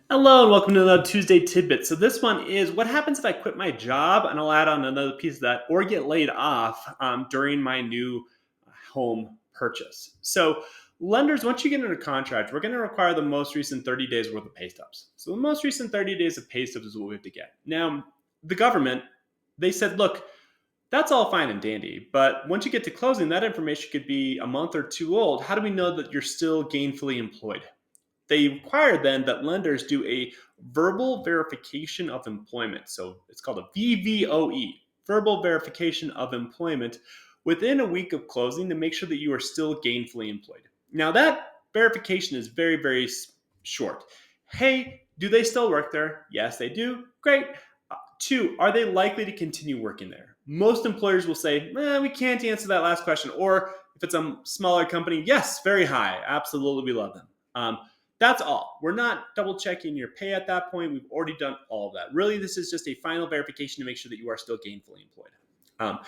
Hello and welcome to another Tuesday Tidbit. So this one is what happens if I quit my job, and I'll add on another piece of that, or get laid off during my new home purchase. So lenders, once you get into a contract, we're going to require the most recent 30 days worth of pay stubs. So the most recent 30 days of pay stubs is what we have to get. Now, the government, they said, look, that's all fine and dandy, but once you get to closing, that information could be a month or two old. How do we know that you're still gainfully employed? They require then that lenders do a verbal verification of employment. So it's called a VVOE, verbal verification of employment, within a week of closing to make sure that you are still gainfully employed. Now, that verification is very, very short. Hey, do they still work there? Yes, they do. Great. Two, are they likely to continue working there? Most employers will say, we can't answer that last question. Or if it's a smaller company, yes, very high. Absolutely, we love them. That's all. We're not double checking your pay at that point. We've already done all of that. Really, this is just a final verification to make sure that you are still gainfully employed.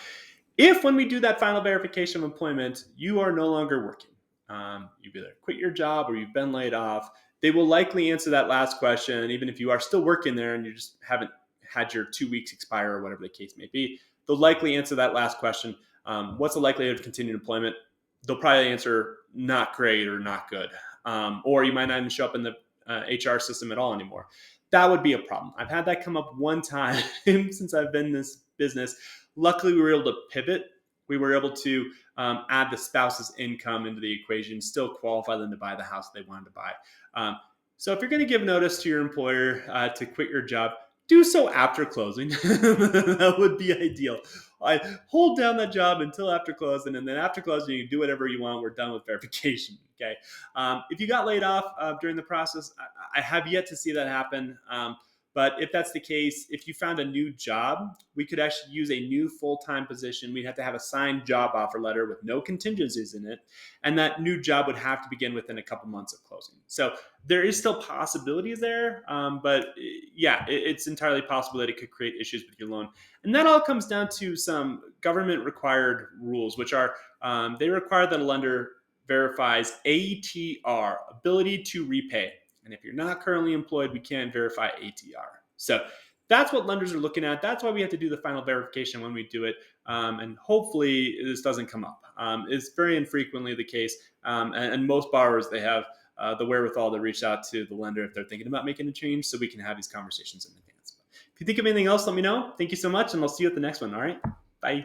If when we do that final verification of employment, you are no longer working, you've either quit your job or you've been laid off, they will likely answer that last question. And even if you are still working there and you just haven't had your 2 weeks expire or whatever the case may be, they'll likely answer that last question. What's the likelihood of continued employment? They'll probably answer not great or not good. Or you might not even show up in the HR system at all anymore. That would be a problem. I've had that come up one time since I've been in this business. Luckily, we were able to pivot. We were able to add the spouse's income into the equation, still qualify them to buy the house they wanted to buy. So if you're going to give notice to your employer to quit your job, do so after closing. That would be ideal. I hold down that job until after closing, and then after closing, you can do whatever you want. We're done with verification. Okay. If you got laid off during the process, I have yet to see that happen. But if that's the case, if you found a new job, we could actually use a new full-time position. We'd have to have a signed job offer letter with no contingencies in it. And that new job would have to begin within a couple months of closing. So there is still possibilities there. But yeah, it's entirely possible that it could create issues with your loan. And that all comes down to some government required rules, which are they require that a lender verifies ATR, ability to repay. And if you're not currently employed, we can't verify ATR. So that's what lenders are looking at. That's why we have to do the final verification when we do it. And hopefully this doesn't come up. It's very infrequently the case. And most borrowers, they have the wherewithal to reach out to the lender if they're thinking about making a change, so we can have these conversations in advance. If you think of anything else, let me know. Thank you so much, and I'll see you at the next one. All right. Bye.